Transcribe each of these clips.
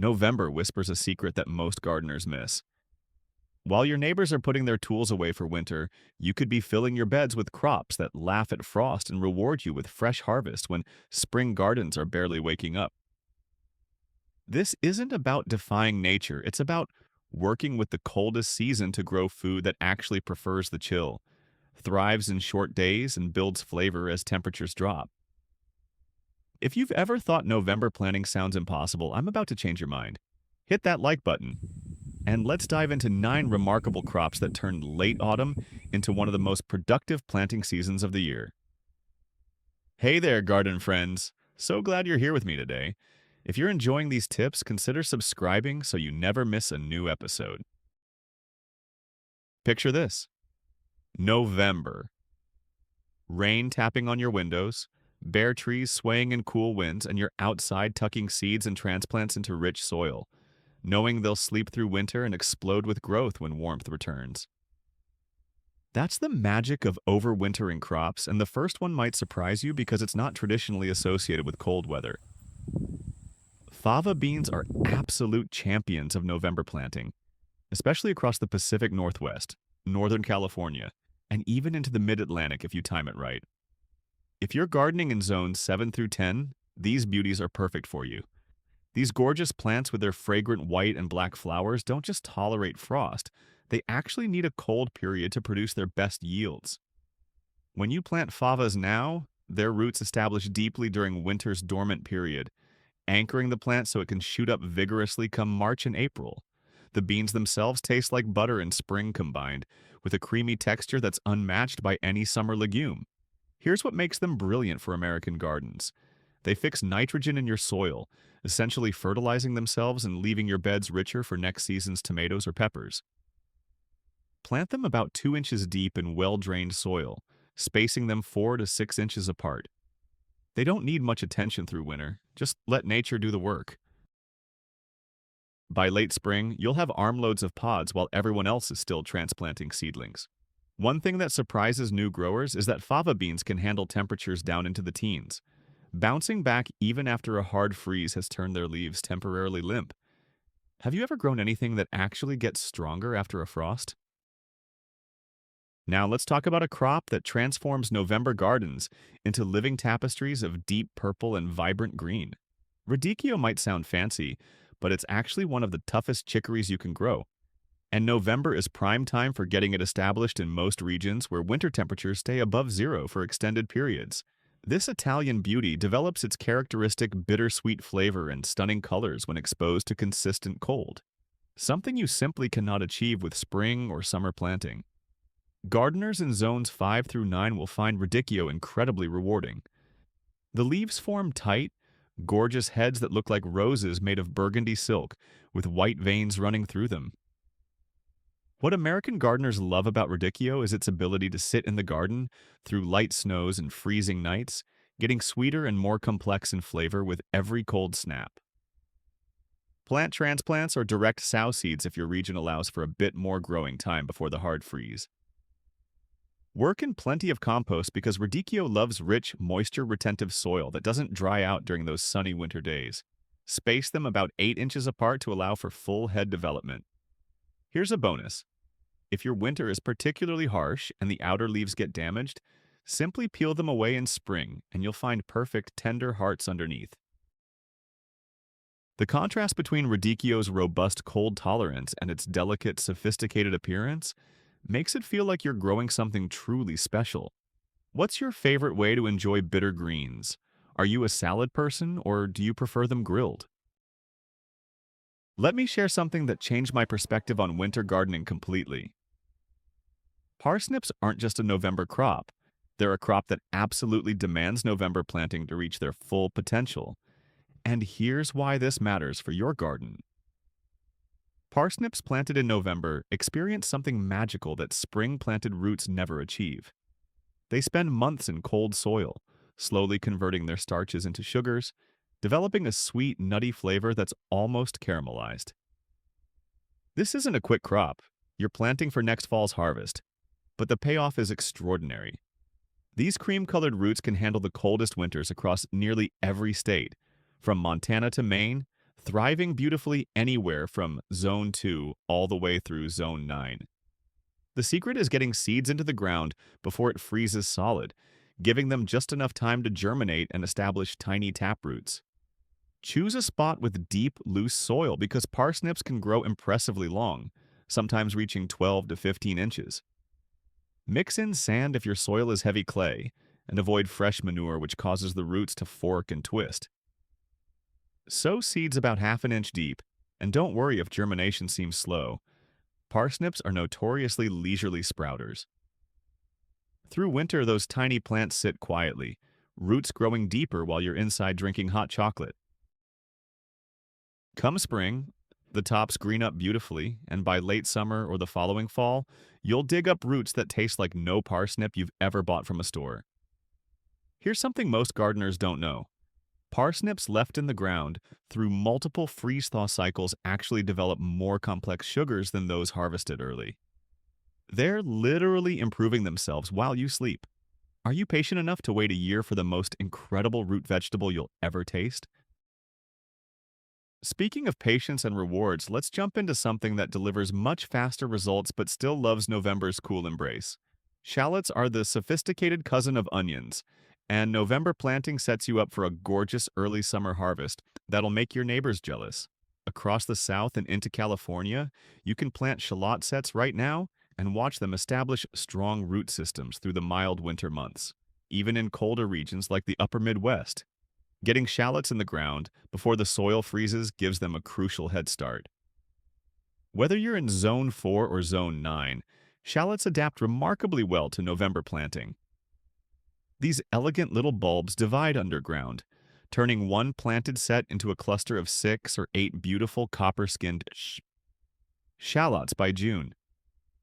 November whispers a secret that most gardeners miss. While your neighbors are putting their tools away for winter, you could be filling your beds with crops that laugh at frost and reward you with fresh harvest when spring gardens are barely waking up. This isn't about defying nature, it's about working with the coldest season to grow food that actually prefers the chill, thrives in short days, and builds flavor as temperatures drop. If you've ever thought November planting sounds impossible, I'm about to change your mind. Hit that like button, and let's dive into 9 remarkable crops that turn late autumn into one of the most productive planting seasons of the year. Hey there, garden friends! So glad you're here with me today. If you're enjoying these tips, consider subscribing so you never miss a new episode. Picture this: November. Rain tapping on your windows, bare trees swaying in cool winds, and you're outside tucking seeds and transplants into rich soil, knowing they'll sleep through winter and explode with growth when warmth returns. That's the magic of overwintering crops, and the first one might surprise you because it's not traditionally associated with cold weather. Fava beans are absolute champions of November planting, especially across the Pacific Northwest, Northern California, and even into the Mid-Atlantic if you time it right. If you're gardening in zones 7 through 10, these beauties are perfect for you. These gorgeous plants with their fragrant white and black flowers don't just tolerate frost, they actually need a cold period to produce their best yields. When you plant favas now, their roots establish deeply during winter's dormant period, anchoring the plant so it can shoot up vigorously come March and April. The beans themselves taste like butter and spring combined, with a creamy texture that's unmatched by any summer legume. Here's what makes them brilliant for American gardens. They fix nitrogen in your soil, essentially fertilizing themselves and leaving your beds richer for next season's tomatoes or peppers. Plant them about 2 inches deep in well-drained soil, spacing them 4 to 6 inches apart. They don't need much attention through winter, just let nature do the work. By late spring, you'll have armloads of pods while everyone else is still transplanting seedlings. One thing that surprises new growers is that fava beans can handle temperatures down into the teens, bouncing back even after a hard freeze has turned their leaves temporarily limp. Have you ever grown anything that actually gets stronger after a frost? Now let's talk about a crop that transforms November gardens into living tapestries of deep purple and vibrant green. Radicchio might sound fancy, but it's actually one of the toughest chicories you can grow. And November is prime time for getting it established in most regions where winter temperatures stay above zero for extended periods. This Italian beauty develops its characteristic bittersweet flavor and stunning colors when exposed to consistent cold, something you simply cannot achieve with spring or summer planting. Gardeners in zones 5 through 9 will find radicchio incredibly rewarding. The leaves form tight, gorgeous heads that look like roses made of burgundy silk, with white veins running through them. What American gardeners love about radicchio is its ability to sit in the garden through light snows and freezing nights, getting sweeter and more complex in flavor with every cold snap. Plant transplants or direct sow seeds if your region allows for a bit more growing time before the hard freeze. Work in plenty of compost because radicchio loves rich, moisture-retentive soil that doesn't dry out during those sunny winter days. Space them about 8 inches apart to allow for full head development. Here's a bonus. If your winter is particularly harsh and the outer leaves get damaged, simply peel them away in spring and you'll find perfect, tender hearts underneath. The contrast between radicchio's robust cold tolerance and its delicate, sophisticated appearance makes it feel like you're growing something truly special. What's your favorite way to enjoy bitter greens? Are you a salad person or do you prefer them grilled? Let me share something that changed my perspective on winter gardening completely. Parsnips aren't just a November crop. They're a crop that absolutely demands November planting to reach their full potential. And here's why this matters for your garden. Parsnips planted in November experience something magical that spring-planted roots never achieve. They spend months in cold soil, slowly converting their starches into sugars, developing a sweet, nutty flavor that's almost caramelized. This isn't a quick crop. You're planting for next fall's harvest, but the payoff is extraordinary. These cream-colored roots can handle the coldest winters across nearly every state, from Montana to Maine, thriving beautifully anywhere from Zone 2 all the way through Zone 9. The secret is getting seeds into the ground before it freezes solid, giving them just enough time to germinate and establish tiny taproots. Choose a spot with deep, loose soil because parsnips can grow impressively long, sometimes reaching 12 to 15 inches. Mix in sand if your soil is heavy clay, and avoid fresh manure which causes the roots to fork and twist. Sow seeds about half an inch deep, and don't worry if germination seems slow. Parsnips are notoriously leisurely sprouters. Through winter, those tiny plants sit quietly, roots growing deeper while you're inside drinking hot chocolate. Come spring, the tops green up beautifully, and by late summer or the following fall, you'll dig up roots that taste like no parsnip you've ever bought from a store. Here's something most gardeners don't know. Parsnips left in the ground through multiple freeze-thaw cycles actually develop more complex sugars than those harvested early. They're literally improving themselves while you sleep. Are you patient enough to wait a year for the most incredible root vegetable you'll ever taste? Speaking of patience and rewards, let's jump into something that delivers much faster results but still loves November's cool embrace. Shallots are the sophisticated cousin of onions, and November planting sets you up for a gorgeous early summer harvest that'll make your neighbors jealous. Across the South and into California, you can plant shallot sets right now and watch them establish strong root systems through the mild winter months, even in colder regions like the upper Midwest. Getting shallots in the ground before the soil freezes gives them a crucial head start. Whether you're in Zone 4 or Zone 9, shallots adapt remarkably well to November planting. These elegant little bulbs divide underground, turning one planted set into a cluster of 6 or 8 beautiful copper-skinned shallots by June.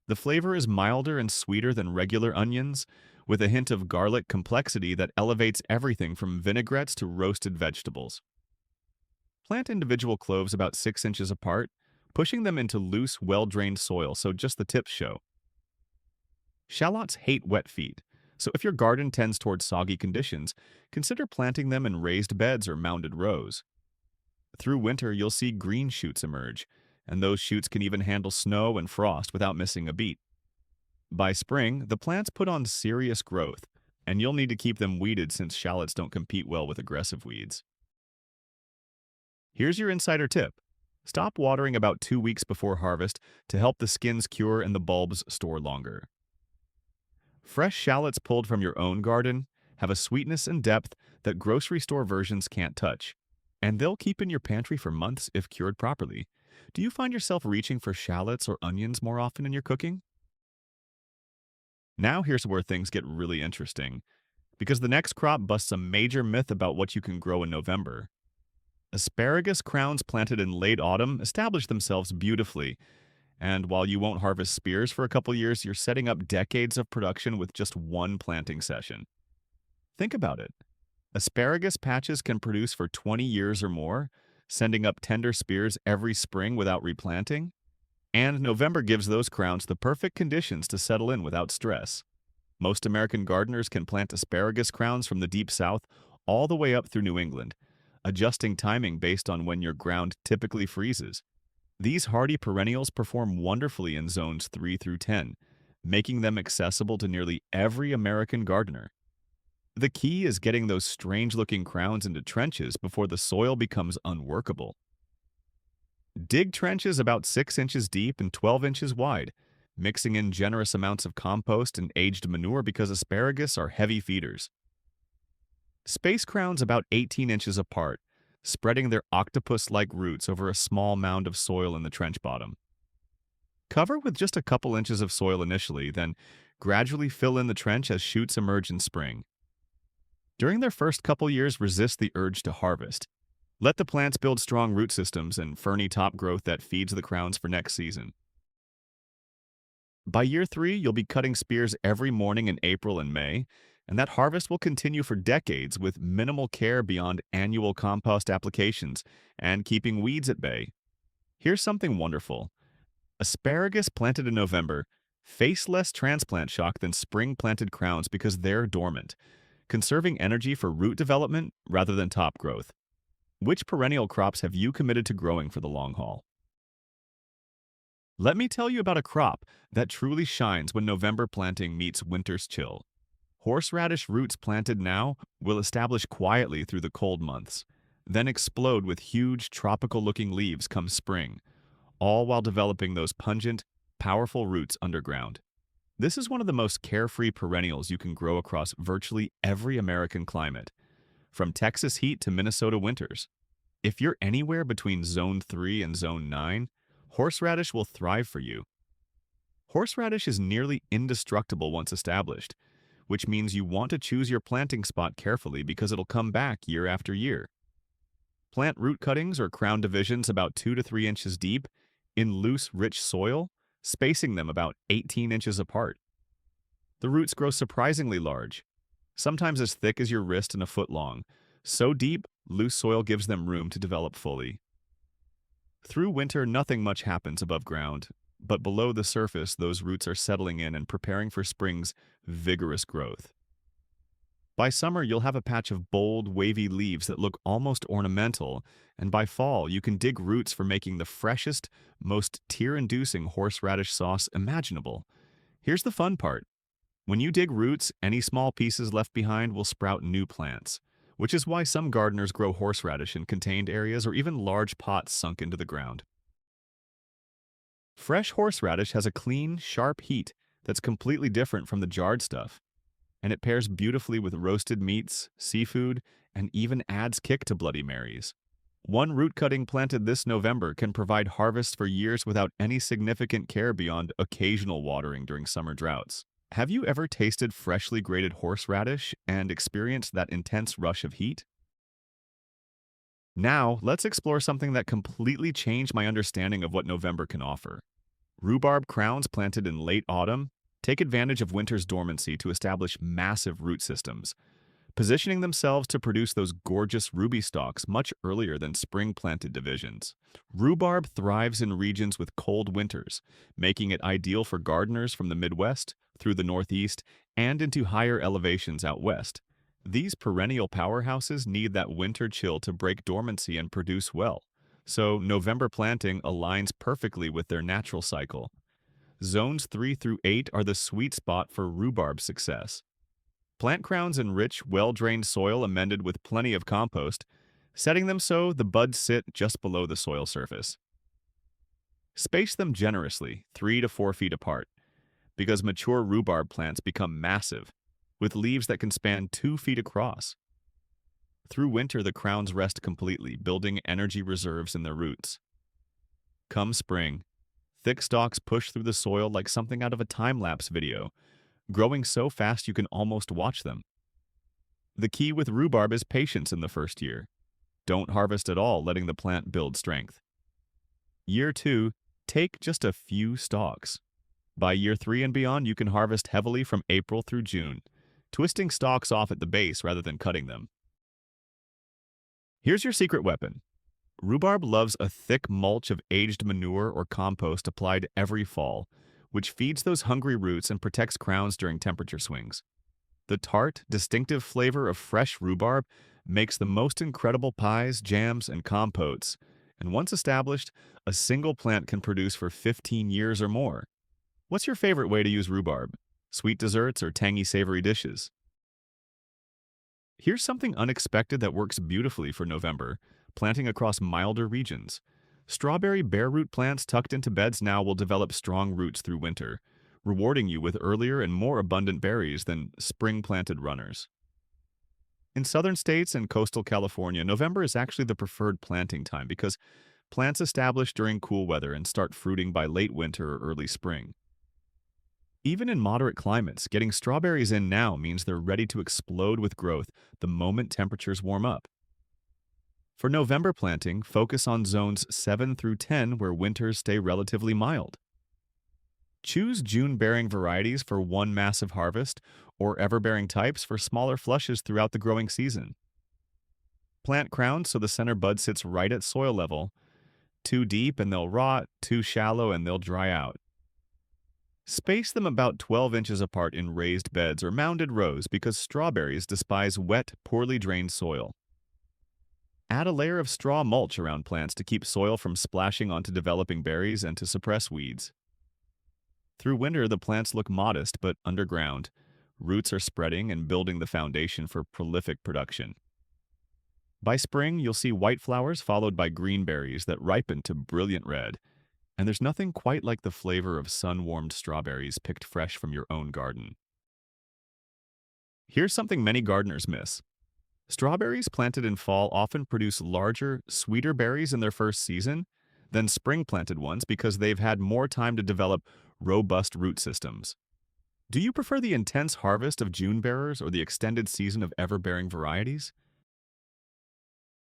The flavor is milder and sweeter than regular onions, with a hint of garlic complexity that elevates everything from vinaigrettes to roasted vegetables. Plant individual cloves about 6 inches apart, pushing them into loose, well-drained soil so just the tips show. Shallots hate wet feet, so if your garden tends towards soggy conditions, consider planting them in raised beds or mounded rows. Through winter, you'll see green shoots emerge, and those shoots can even handle snow and frost without missing a beat. By spring, the plants put on serious growth, and you'll need to keep them weeded since shallots don't compete well with aggressive weeds. Here's your insider tip. Stop watering about 2 weeks before harvest to help the skins cure and the bulbs store longer. Fresh shallots pulled from your own garden have a sweetness and depth that grocery store versions can't touch, and they'll keep in your pantry for months if cured properly. Do you find yourself reaching for shallots or onions more often in your cooking? Now here's where things get really interesting, because the next crop busts a major myth about what you can grow in November. Asparagus crowns planted in late autumn establish themselves beautifully, and while you won't harvest spears for a couple years, you're setting up decades of production with just one planting session. Think about it. Asparagus patches can produce for 20 years or more, sending up tender spears every spring without replanting. And November gives those crowns the perfect conditions to settle in without stress. Most American gardeners can plant asparagus crowns from the deep south all the way up through New England, adjusting timing based on when your ground typically freezes. These hardy perennials perform wonderfully in zones 3 through 10, making them accessible to nearly every American gardener. The key is getting those strange-looking crowns into trenches before the soil becomes unworkable. Dig trenches about 6 inches deep and 12 inches wide, mixing in generous amounts of compost and aged manure because asparagus are heavy feeders. Space crowns about 18 inches apart, spreading their octopus-like roots over a small mound of soil in the trench bottom. Cover with just a couple inches of soil initially, then gradually fill in the trench as shoots emerge in spring. During their first couple years, resist the urge to harvest. Let the plants build strong root systems and ferny top growth that feeds the crowns for next season. By year 3, you'll be cutting spears every morning in April and May, and that harvest will continue for decades with minimal care beyond annual compost applications and keeping weeds at bay. Here's something wonderful. Asparagus planted in November face less transplant shock than spring-planted crowns because they're dormant, conserving energy for root development rather than top growth. Which perennial crops have you committed to growing for the long haul? Let me tell you about a crop that truly shines when November planting meets winter's chill. Horseradish roots planted now will establish quietly through the cold months, then explode with huge tropical-looking leaves come spring, all while developing those pungent, powerful roots underground. This is one of the most carefree perennials you can grow across virtually every American climate, from Texas heat to Minnesota winters. If you're anywhere between Zone 3 and Zone 9, horseradish will thrive for you. Horseradish is nearly indestructible once established, which means you want to choose your planting spot carefully because it'll come back year after year. Plant root cuttings or crown divisions about 2 to 3 inches deep in loose, rich soil, spacing them about 18 inches apart. The roots grow surprisingly large, sometimes as thick as your wrist and a foot long. So deep, loose soil gives them room to develop fully. Through winter, nothing much happens above ground, but below the surface, those roots are settling in and preparing for spring's vigorous growth. By summer, you'll have a patch of bold, wavy leaves that look almost ornamental, and by fall, you can dig roots for making the freshest, most tear-inducing horseradish sauce imaginable. Here's the fun part. When you dig roots, any small pieces left behind will sprout new plants, which is why some gardeners grow horseradish in contained areas or even large pots sunk into the ground. Fresh horseradish has a clean, sharp heat that's completely different from the jarred stuff, and it pairs beautifully with roasted meats, seafood, and even adds kick to Bloody Marys. One root cutting planted this November can provide harvests for years without any significant care beyond occasional watering during summer droughts. Have you ever tasted freshly grated horseradish and experienced that intense rush of heat? Now, let's explore something that completely changed my understanding of what November can offer. Rhubarb crowns planted in late autumn take advantage of winter's dormancy to establish massive root systems, positioning themselves to produce those gorgeous ruby stalks much earlier than spring-planted divisions. Rhubarb thrives in regions with cold winters, making it ideal for gardeners from the Midwest through the Northeast and into higher elevations out west. These perennial powerhouses need that winter chill to break dormancy and produce well, so November planting aligns perfectly with their natural cycle. Zones 3 through 8 are the sweet spot for rhubarb success. Plant crowns in rich, well-drained soil amended with plenty of compost, setting them so the buds sit just below the soil surface. Space them generously, 3 to 4 feet apart, because mature rhubarb plants become massive, with leaves that can span 2 feet across. Through winter, the crowns rest completely, building energy reserves in their roots. Come spring, thick stalks push through the soil like something out of a time-lapse video, growing so fast you can almost watch them. The key with rhubarb is patience in the first year. Don't harvest at all, letting the plant build strength. Year 2, take just a few stalks. By year 3 and beyond, you can harvest heavily from April through June, twisting stalks off at the base rather than cutting them. Here's your secret weapon. Rhubarb loves a thick mulch of aged manure or compost applied every fall, which feeds those hungry roots and protects crowns during temperature swings. The tart, distinctive flavor of fresh rhubarb makes the most incredible pies, jams, and compotes, and once established, a single plant can produce for 15 years or more. What's your favorite way to use rhubarb? Sweet desserts or tangy, savory dishes? Here's something unexpected that works beautifully for November, planting across milder regions. Strawberry bare root plants tucked into beds now will develop strong roots through winter, rewarding you with earlier and more abundant berries than spring-planted runners. In southern states and coastal California, November is actually the preferred planting time because plants establish during cool weather and start fruiting by late winter or early spring. Even in moderate climates, getting strawberries in now means they're ready to explode with growth the moment temperatures warm up. For November planting, focus on zones 7 through 10 where winters stay relatively mild. Choose June-bearing varieties for one massive harvest or ever-bearing types for smaller flushes throughout the growing season. Plant crowns so the center bud sits right at soil level. Too deep and they'll rot, too shallow and they'll dry out. Space them about 12 inches apart in raised beds or mounded rows because strawberries despise wet, poorly drained soil. Add a layer of straw mulch around plants to keep soil from splashing onto developing berries and to suppress weeds. Through winter, the plants look modest but underground. Roots are spreading and building the foundation for prolific production. By spring, you'll see white flowers followed by green berries that ripen to brilliant red. And there's nothing quite like the flavor of sun-warmed strawberries picked fresh from your own garden. Here's something many gardeners miss. Strawberries planted in fall often produce larger, sweeter berries in their first season than spring-planted ones because they've had more time to develop robust root systems. Do you prefer the intense harvest of June bearers or the extended season of ever-bearing varieties?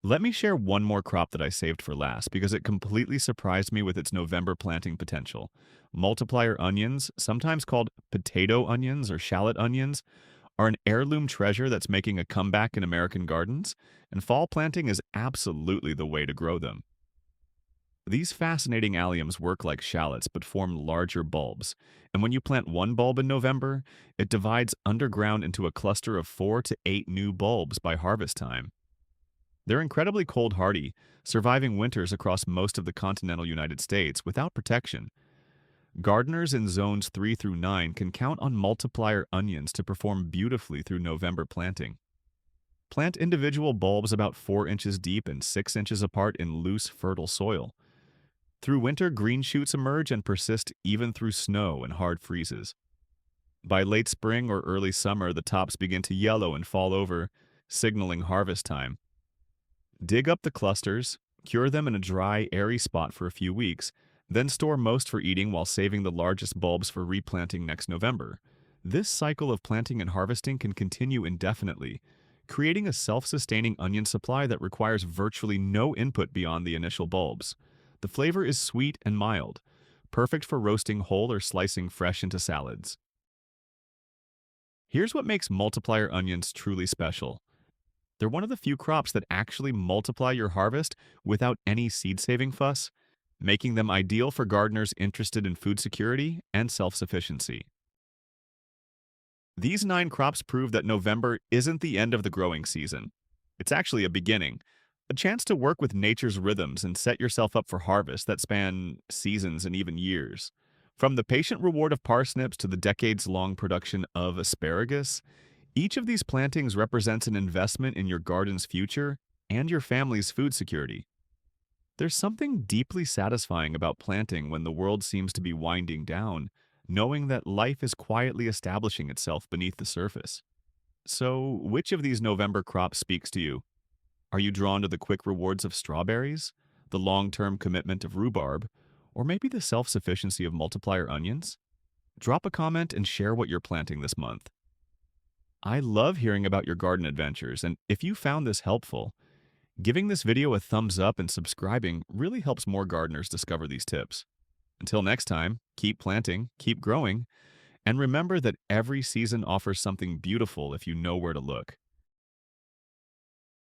Let me share one more crop that I saved for last because it completely surprised me with its November planting potential. Multiplier onions, sometimes called potato onions or shallot onions, are an heirloom treasure that's making a comeback in American gardens, and fall planting is absolutely the way to grow them. These fascinating alliums work like shallots but form larger bulbs, and when you plant one bulb in November, it divides underground into a cluster of 4 to 8 new bulbs by harvest time. They're incredibly cold hardy, surviving winters across most of the continental United States without protection. Gardeners in zones 3 through 9 can count on multiplier onions to perform beautifully through November planting. Plant individual bulbs about 4 inches deep and 6 inches apart in loose, fertile soil. Through winter, green shoots emerge and persist even through snow and hard freezes. By late spring or early summer, the tops begin to yellow and fall over, signaling harvest time. Dig up the clusters, cure them in a dry, airy spot for a few weeks, then store most for eating while saving the largest bulbs for replanting next November. This cycle of planting and harvesting can continue indefinitely, creating a self-sustaining onion supply that requires virtually no input beyond the initial bulbs. The flavor is sweet and mild, perfect for roasting whole or slicing fresh into salads. Here's what makes multiplier onions truly special. They're one of the few crops that actually multiply your harvest without any seed-saving fuss, making them ideal for gardeners interested in food security and self-sufficiency. These 9 crops prove that November isn't the end of the growing season. It's actually a beginning, a chance to work with nature's rhythms and set yourself up for harvests that span seasons and even years. From the patient reward of parsnips to the decades-long production of asparagus, each of these plantings represents an investment in your garden's future and your family's food security. There's something deeply satisfying about planting when the world seems to be winding down, knowing that life is quietly establishing itself beneath the surface. So, which of these November crops speaks to you? Are you drawn to the quick rewards of strawberries, the long-term commitment of rhubarb, or maybe the self-sufficiency of multiplier onions? Drop a comment and share what you're planting this month. I love hearing about your garden adventures, and if you found this helpful, giving this video a thumbs up and subscribing really helps more gardeners discover these tips. Until next time, keep planting, keep growing, and remember that every season offers something beautiful if you know where to look.